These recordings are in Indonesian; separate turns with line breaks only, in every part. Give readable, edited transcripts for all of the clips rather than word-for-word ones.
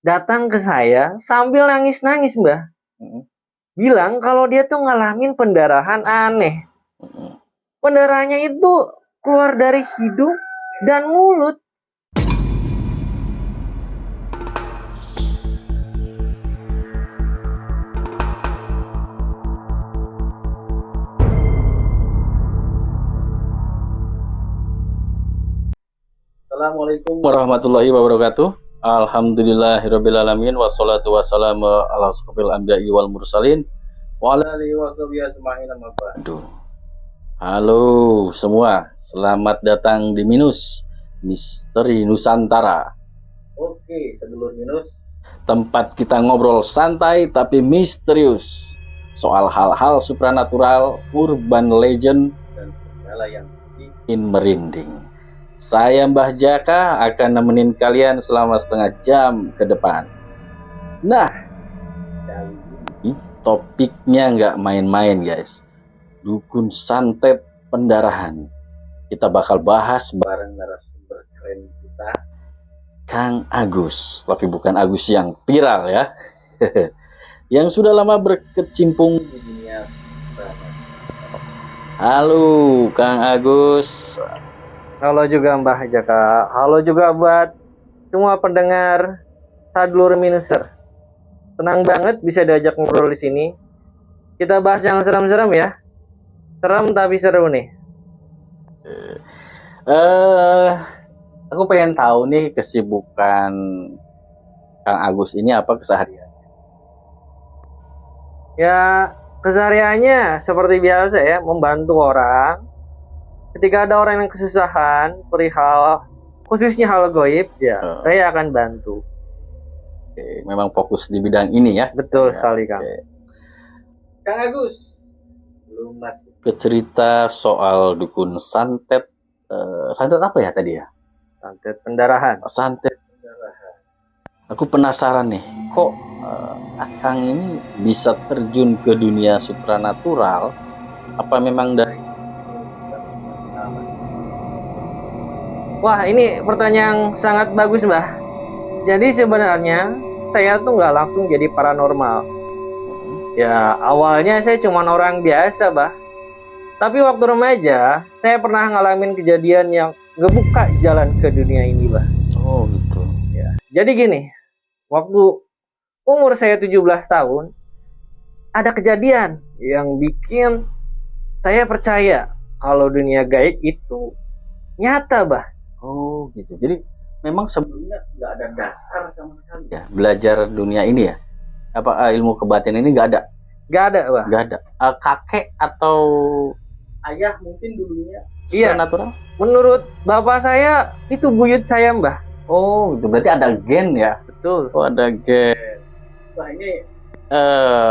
datang ke saya sambil nangis-nangis, Mbah. Bilang kalau dia tuh ngalamin pendarahan aneh. Pendarahannya itu keluar dari hidung dan mulut.
Assalamualaikum warahmatullahi wabarakatuh. Alhamdulillahirrabbilalamin. Wassalatu wassalamu ala asrofil anbiya'i wal mursalin wa ala alihi wa sahbihi ajma'in, amma ba'du. Halo semua, selamat datang di Minus Misteri Nusantara. Oke, sedulur Minus, tempat kita ngobrol santai tapi misterius soal hal-hal supranatural, urban legend, dan segala yang bikin merinding. Saya Mbah Jaka akan nemenin kalian selama setengah jam ke depan. Nah, kali ini topiknya nggak main-main guys. Dukun santet pendarahan. Kita bakal bahas bareng narasumber keren kita, Kang Agus. Tapi bukan Agus yang viral ya. Yang sudah lama berkecimpung di dunia. Halo Kang Agus.
Halo juga Mbah Jaka. Halo juga buat semua pendengar Sadlur Minuser. Senang banget bisa diajak ngobrol di sini. Kita bahas yang serem-serem ya. Serem tapi seru nih.
Aku pengen tahu nih kesibukan Kang Agus ini apa keseharian?
Ya, kesehariannya seperti biasa ya, membantu orang. Ketika ada orang yang kesusahan, perihal khususnya hal goib, ya saya akan bantu.
Oke, memang fokus di bidang ini ya.
Betul
ya,
sekali Kang.
Kang Agus, belum masuk ke cerita soal dukun santet. Santet apa ya tadi ya?
Santet pendarahan.
Santet pendarahan. Aku penasaran nih, kok Akang ini bisa terjun ke dunia supranatural? Apa memang dari
Wah, ini pertanyaan yang sangat bagus, Mbah. Jadi sebenarnya saya tuh nggak langsung jadi paranormal. Ya, awalnya saya cuma orang biasa, Mbah. Tapi waktu remaja, saya pernah ngalamin kejadian yang ngebuka jalan ke dunia ini, Mbah.
Oh, gitu.
Ya. Jadi gini, waktu umur saya 17 tahun, ada kejadian yang bikin saya percaya kalau dunia gaib itu nyata, Mbah.
Oh gitu. Jadi memang sebelumnya nggak ada dasar sama sekali ya belajar dunia ini ya? Apa ilmu kebatinan ini nggak ada?
Nggak ada, Mbah.
Nggak ada. Kakek atau ayah mungkin dulunya
Iya.
supernatural?
Menurut bapak saya itu buyut saya, Mbah.
Oh gitu. Berarti ada gen ya?
Betul.
Oh ada gen. Wah ini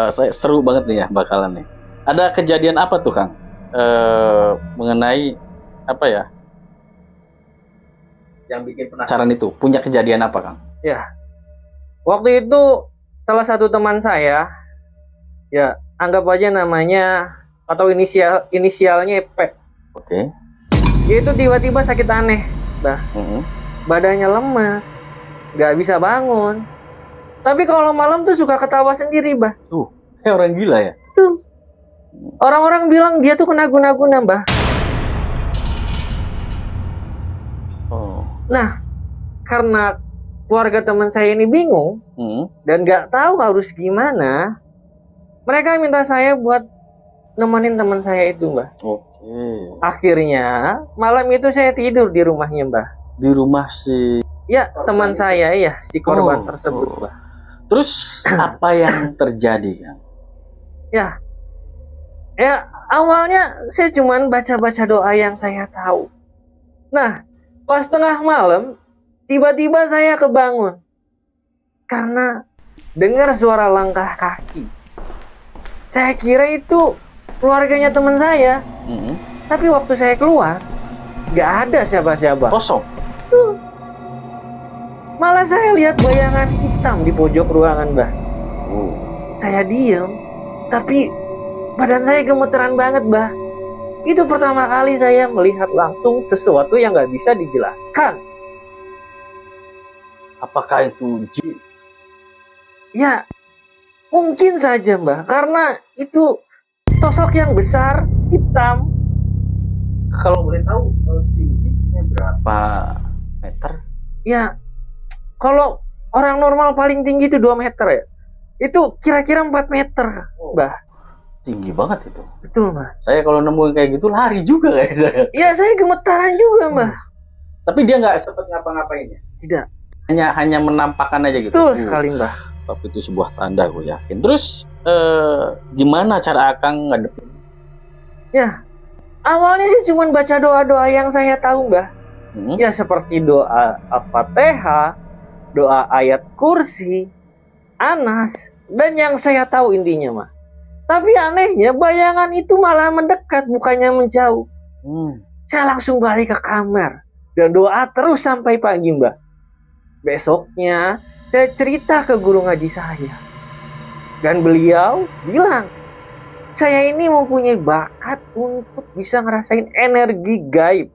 saya seru banget nih ya bakalan nih. Ada kejadian apa tuh Kang? Mengenai apa ya? Yang bikin penasaran itu punya kejadian apa Kang?
Ya, waktu itu salah satu teman saya, ya anggap aja namanya atau inisialnya P.
Oke.
Dia itu tiba-tiba sakit aneh, Mbah. Badannya lemas, nggak bisa bangun. Tapi kalau malam tuh suka ketawa sendiri, Mbah.
Kayak orang gila ya?
Tuh. Orang-orang bilang dia tuh kena guna-guna, Mbah. Nah, karena keluarga teman saya ini bingung dan nggak tahu harus gimana, mereka minta saya buat nemenin teman saya itu, Mbah.
Oke.
Akhirnya malam itu saya tidur di rumahnya, Mbah.
Di rumah si
ya teman saya ya, si korban tersebut, Mbah.
Terus apa yang terjadi, Kang?
Ya awalnya saya cuman baca-baca doa yang saya tahu. Nah, pas tengah malam, tiba-tiba saya kebangun karena dengar suara langkah kaki. Saya kira itu keluarganya teman saya. Tapi waktu saya keluar, nggak ada siapa-siapa.
Kosong.
Malah saya lihat bayangan hitam di pojok ruangan, Mbah. Saya diem, tapi badan saya gemeteran banget, Mbah. Itu pertama kali saya melihat langsung sesuatu yang nggak bisa dijelaskan.
Apakah itu jin?
Ya, mungkin saja Mbah, karena itu sosok yang besar, hitam.
Kalau boleh tahu tingginya berapa meter?
Ya, kalau orang normal paling tinggi itu 2 meter ya. Itu kira-kira 4 meter, Mbah.
Tinggi banget itu.
Betul, Mbah.
Saya kalau nemuin kayak gitu lari juga kayak saya.
Ya, saya gemetaran juga, Mbah.
Tapi dia nggak sempet ngapa-ngapain ya?
Tidak.
Hanya menampakkan aja gitu.
Betul sekali, Mbah.
Tapi itu sebuah tanda, gue yakin. Terus gimana cara Akang ngadepin?
Ya, awalnya sih cuma baca doa-doa yang saya tahu, Mbah. Ya, seperti doa Al-Fatihah, doa ayat kursi, Anas, dan yang saya tahu intinya, Mah. Tapi anehnya bayangan itu malah mendekat, bukannya menjauh. Saya langsung balik ke kamar dan doa terus sampai pagi, Mbak. Besoknya saya cerita ke guru ngaji saya. Dan beliau bilang, saya ini mempunyai bakat untuk bisa ngerasain energi gaib.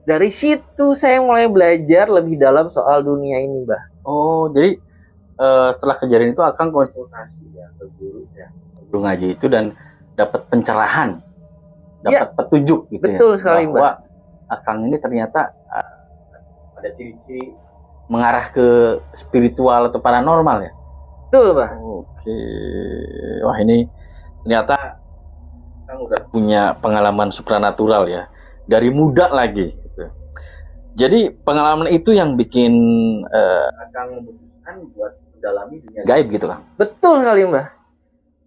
Dari situ saya mulai belajar lebih dalam soal dunia ini, Mbak.
Oh, jadi setelah kejadian itu Akang konsultasi ya ke guru ya, guru ngaji itu, dan dapat pencerahan, dapat petunjuk gitu.
Betul sekali,
bahwa
Mbak.
Akang ini ternyata ada ciri-ciri mengarah ke spiritual atau paranormal ya.
Betul, Mbak.
Oke, wah ini ternyata Akang udah punya pengalaman supranatural ya, dari muda lagi. Gitu. Jadi pengalaman itu yang bikin Akang memutuskan buat mendalami dunia gaib gitu, Kang.
Betul sekali, Mbak.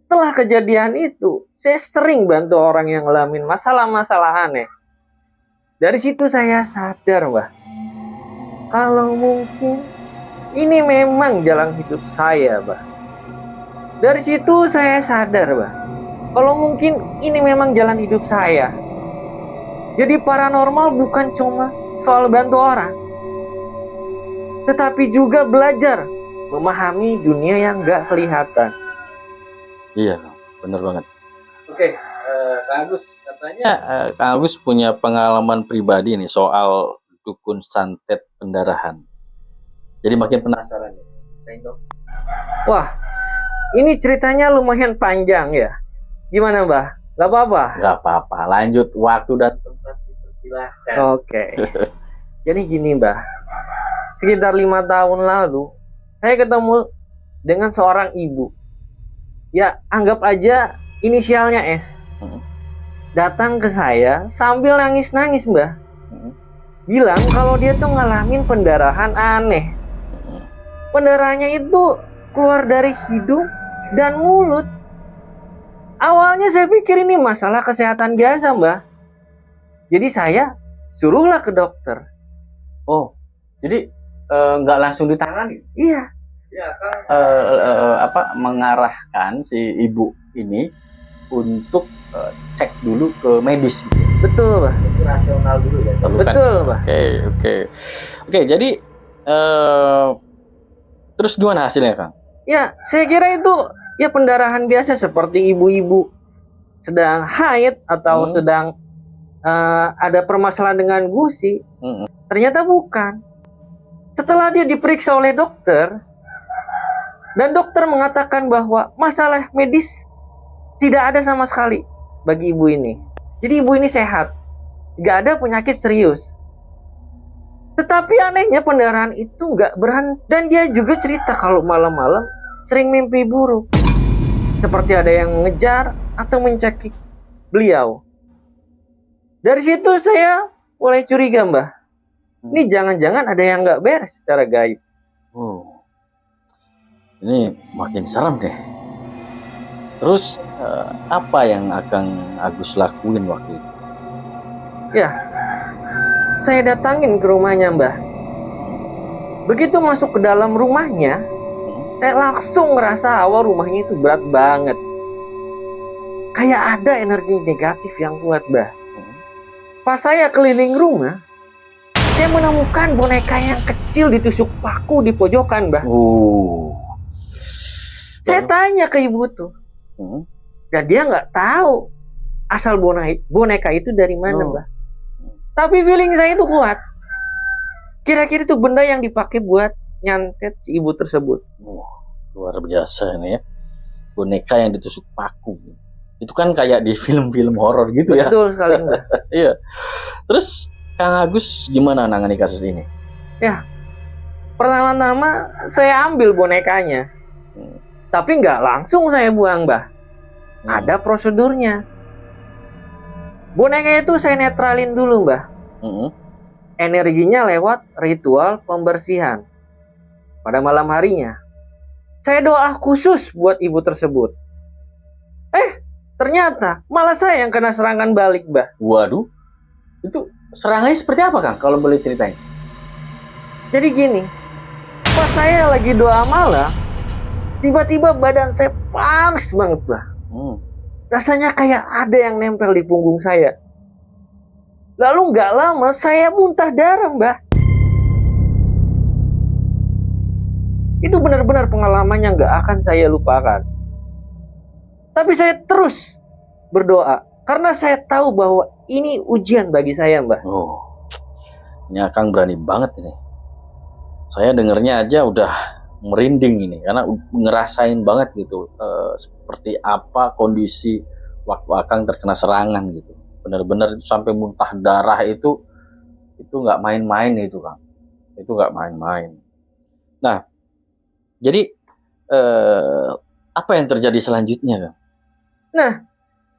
Setelah kejadian itu, saya sering bantu orang yang ngalamin masalah-masalah aneh. Dari situ saya sadar, Mbak, kalau mungkin ini memang jalan hidup saya, Mbak. Dari situ saya sadar, Mbak, kalau mungkin ini memang jalan hidup saya. Jadi paranormal bukan cuma soal bantu orang, tetapi juga belajar memahami dunia yang gak kelihatan.
Iya, bener banget. Oke, Kang Agus, katanya Kang Agus punya pengalaman pribadi nih soal dukun santet pendarahan. Jadi makin penasaran nih.
Wah, ini ceritanya lumayan panjang ya. Gimana, Mbah? Gak apa-apa?
Gak apa-apa, lanjut, waktu dan tempat dipersilahkan.
Oke. Jadi gini, Mbah. Sekitar 5 tahun lalu, saya ketemu dengan seorang ibu. Ya, anggap aja inisialnya S. Datang ke saya sambil nangis-nangis, Mbah. Bilang kalau dia tuh ngalamin pendarahan aneh. Pendarahannya itu keluar dari hidung dan mulut. Awalnya saya pikir ini masalah kesehatan biasa, Mbah. Jadi saya suruhlah ke dokter.
Oh, jadi nggak langsung ditangani?
Iya.
Ya, kan mengarahkan si ibu ini untuk cek dulu ke medis gitu.
Betul, Mbah.
Itu rasional dulu ya.
Betul, Mbah.
Oke, jadi terus gimana hasilnya, Kang?
Ya, saya kira itu ya pendarahan biasa seperti ibu-ibu sedang haid atau sedang ada permasalahan dengan gusi. Ternyata bukan. Setelah dia diperiksa oleh dokter, dan dokter mengatakan bahwa masalah medis tidak ada sama sekali bagi ibu ini. Jadi ibu ini sehat, nggak ada penyakit serius. Tetapi anehnya pendarahan itu nggak berhenti. Dan dia juga cerita kalau malam-malam sering mimpi buruk. Seperti ada yang mengejar atau mencekik beliau. Dari situ saya mulai curiga, Mbah. Ini jangan-jangan ada yang nggak beres secara gaib.
Oh. Ini makin serem deh. Terus apa yang Akang Agus lakuin waktu itu?
Ya, saya datangin ke rumahnya, Mbah. Begitu masuk ke dalam rumahnya, saya langsung ngerasa awal rumahnya itu berat banget. Kayak ada energi negatif yang kuat, Mbah. Pas saya keliling rumah, saya menemukan boneka yang kecil ditusuk paku di pojokan, Mbah. Saya tanya ke ibu tuh, dan dia nggak tahu asal boneka itu dari mana, Mbah. Tapi feeling saya itu kuat. Kira-kira itu benda yang dipakai buat nyantet si ibu tersebut.
luar biasa nih ya. Boneka yang ditusuk paku. Itu kan kayak di film-film horor gitu ya.
Betul sekali, Mbah.
Iya. Terus Kang Agus gimana nangani kasus ini?
Ya, pertama-tama saya ambil bonekanya. Tapi nggak langsung saya buang, Mbah. Ada prosedurnya. Boneka itu saya netralin dulu, Mbah. Energinya lewat ritual pembersihan. Pada malam harinya, saya doa khusus buat ibu tersebut. Ternyata malah saya yang kena serangan balik, Mbah.
Waduh, itu serangannya seperti apa, Kang? Kalau boleh ceritain.
Jadi gini, pas saya lagi doa malam, tiba-tiba badan saya panas banget, Mbah. Rasanya kayak ada yang nempel di punggung saya. Lalu nggak lama saya muntah darah, Mbah. Itu benar-benar pengalaman yang nggak akan saya lupakan. Tapi saya terus berdoa karena saya tahu bahwa ini ujian bagi saya, Mbah.
Oh, ini Akang berani banget ini. Saya dengernya aja udah merinding ini karena ngerasain banget gitu seperti apa kondisi waktu Akang terkena serangan gitu. Benar-benar sampai muntah darah itu nggak main-main itu, Kang. Itu nggak main-main. Nah, jadi apa yang terjadi selanjutnya, Kang?
Nah,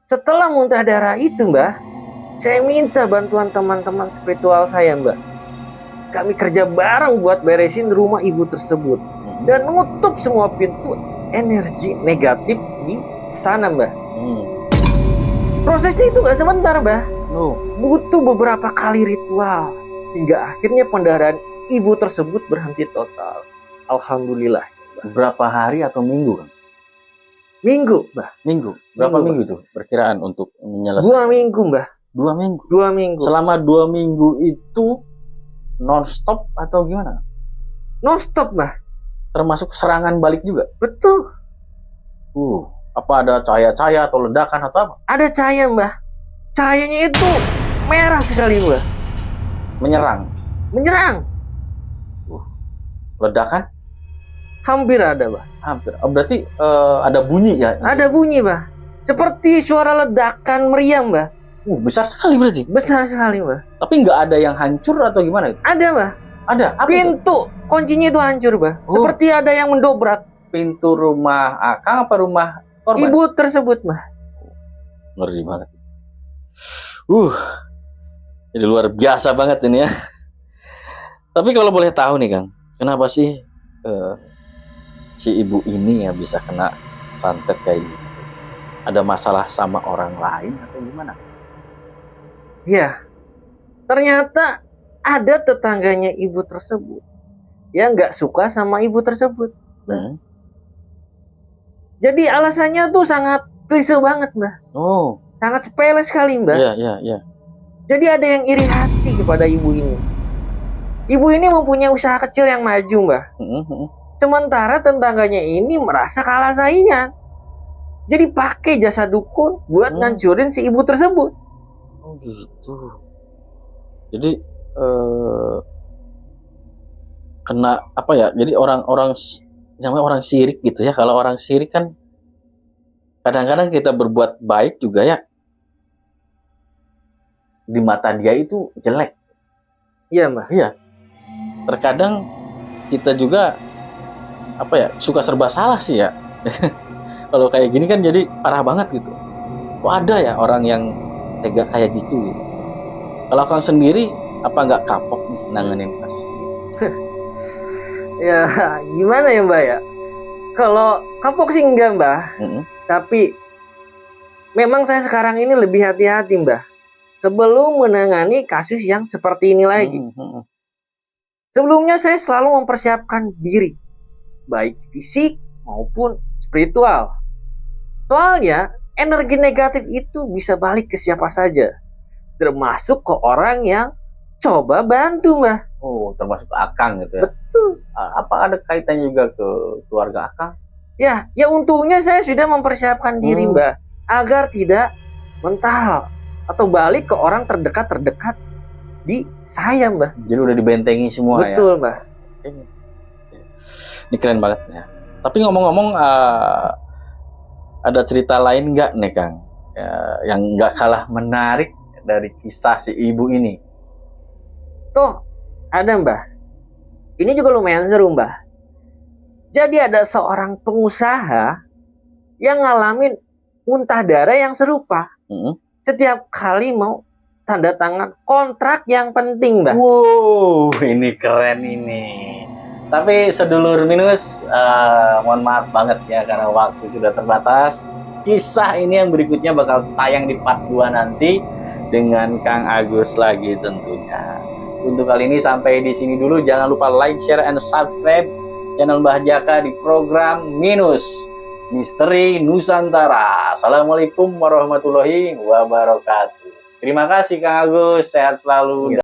setelah muntah darah itu, Mbah, saya minta bantuan teman-teman spiritual saya, Mbah. Kami kerja bareng buat beresin rumah ibu tersebut dan menutup semua pintu energi negatif di sana, Mbah. Prosesnya itu nggak sebentar, Mbah. Butuh beberapa kali ritual hingga akhirnya pendarahan ibu tersebut berhenti total. Alhamdulillah.
Berapa hari atau minggu, Kang?
Minggu, Mbah.
Minggu. Berapa minggu itu perkiraan untuk menyelesaikan?
2 minggu, Mbah.
2 minggu.
2 minggu.
Selama 2 minggu itu non-stop atau gimana?
Non-stop, Mbah.
Termasuk serangan balik juga?
Betul.
Apa ada cahaya-cahaya atau ledakan atau apa?
Ada cahaya, Mbah. Cahayanya itu merah sekali, Mbah. Menyerang.
Ledakan?
Hampir ada, Mbah.
Hampir. Berarti ada bunyi ya?
Ada bunyi, Mbah. Seperti suara ledakan meriam, Mbah.
Besar sekali berarti?
Besar sekali, Mbah.
Tapi nggak ada yang hancur atau gimana?
Ada, Mbah.
Ada? Apa
pintu itu? Kuncinya itu hancur, Mbah. Seperti ada yang mendobrak.
Pintu rumah Akang apa rumah korban?
Ibu tersebut, Mbah.
Ngeri banget. Jadi luar biasa banget ini ya. Tapi kalau boleh tahu nih, Kang, kenapa sih si ibu ini ya bisa kena santet kayak gitu? Ada masalah sama orang lain atau gimana?
Ya, ternyata ada tetangganya ibu tersebut yang nggak suka sama ibu tersebut. Jadi alasannya tuh sangat klise banget, Mbah. Sangat sepele sekali, Mbah.
Iya.
Jadi ada yang iri hati kepada ibu ini. Ibu ini mempunyai usaha kecil yang maju, Mbah. Sementara tetangganya ini merasa kalah saingan. Jadi pakai jasa dukun buat ngancurin si ibu tersebut.
Oh gitu. Jadi kena apa ya? Jadi orang-orang namanya orang syirik gitu ya. Kalau orang syirik kan kadang-kadang kita berbuat baik juga ya, di mata dia itu jelek.
Iya, Mbah.
Iya. Terkadang kita juga apa ya, suka serba salah sih ya. Kalau kayak gini kan jadi parah banget gitu. Kok ada ya orang yang tega kayak gitu gitu. Kalau Kang sendiri apa nggak kapok nih nanganin kasus ini?
Ya gimana ya, Mbak ya? Kalau kapok sih enggak, Mbak. Tapi memang saya sekarang ini lebih hati-hati, Mbak, sebelum menangani kasus yang seperti ini lagi. Sebelumnya saya selalu mempersiapkan diri, baik fisik maupun spiritual. Soalnya energi negatif itu bisa balik ke siapa saja, termasuk ke orang yang coba bantu, Mbah.
Termasuk ke Akang gitu ya?
Betul.
Apa ada kaitannya juga ke keluarga Akang?
Ya untungnya saya sudah mempersiapkan diri, Mbah, agar tidak mental atau balik ke orang terdekat di saya, Mbah.
Jadi udah dibentengi semua.
Betul,
ya?
Mbah.
Ini keren banget ya. Tapi ngomong-ngomong, ada cerita lain nggak nih Kang, yang nggak kalah menarik dari kisah si ibu ini?
Tuh, ada Mbah. Ini juga lumayan seru Mbah. Jadi ada seorang pengusaha yang ngalamin muntah darah yang serupa. Setiap kali mau tanda tangan kontrak yang penting Mbah.
Wow, ini keren ini. Tapi sedulur minus, mohon maaf banget ya karena waktu sudah terbatas. Kisah ini yang berikutnya bakal tayang di part 2 nanti dengan Kang Agus lagi tentunya. Untuk kali ini sampai di sini dulu. Jangan lupa like, share, and subscribe channel Mbah Jaka di program Minus Misteri Nusantara. Assalamualaikum warahmatullahi wabarakatuh. Terima kasih Kang Agus, sehat selalu.